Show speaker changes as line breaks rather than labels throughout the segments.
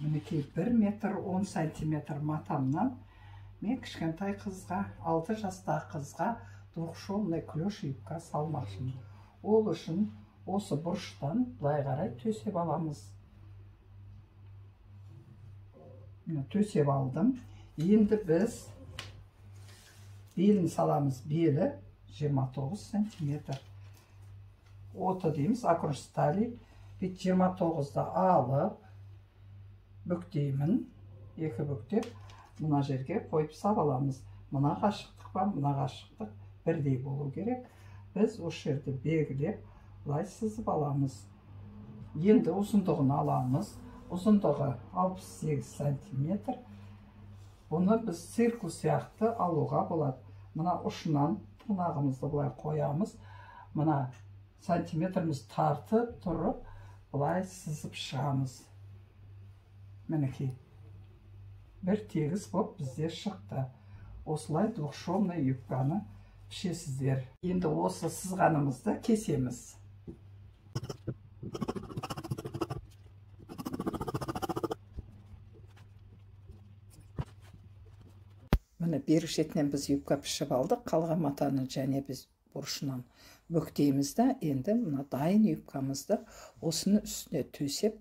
мінекей 1 метр 10 сантиметр матамнан мен кішкентай қызға, 6 жастағы қызға двухшовный клеш юбка салмақшымын. Ол үшін осы бұрыштан былай қарай төсеп аламыз. Төсеп алдым. Енді біз белін саламыз. Белі 29 сантиметр. Оты дейміз, акрош стали. 29-ды алып, бүктеймін. Екі бүктеп, мына жерге қойып сабаламыз. Мына қашықтық па, мына қашықтық бірдей болу керек. Біз осы жерді белгілеп, былай сызып аламыз. Енді ұзындығын аламыз. Ұзындығы 68 сантиметр. Бұны біз циркул сияқты алуға болады. Мына ұшынан тырнағымызды былай қоямыз. Мына сантиметріміз тартып тұрып, былай сызып шығамыз. Мінекей. Бір тегіс болып бізде шықты. Осылай двухшовный юбканы пішесіздер. Енді осы сызғанымызды кесеміз. Міне бері шетінен біз юбка пішіп алдық. Қалған матаны және біз бұрышынан бүктейміз да, енді мына дайын юбкамызды осыны үстіне төсеп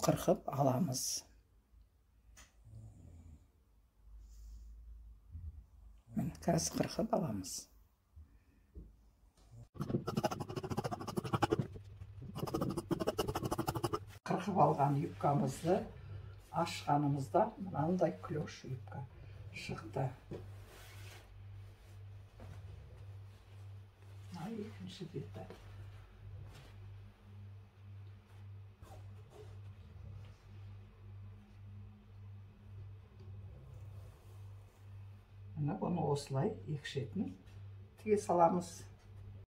қырқып аламыз. Міне қазір қырқып аламыз. Қырқып алған юбкамызды ашқанымызда мынандай клеш юбка шықты. Екінші беті. Бұны осылай екі шетін тіге саламыз.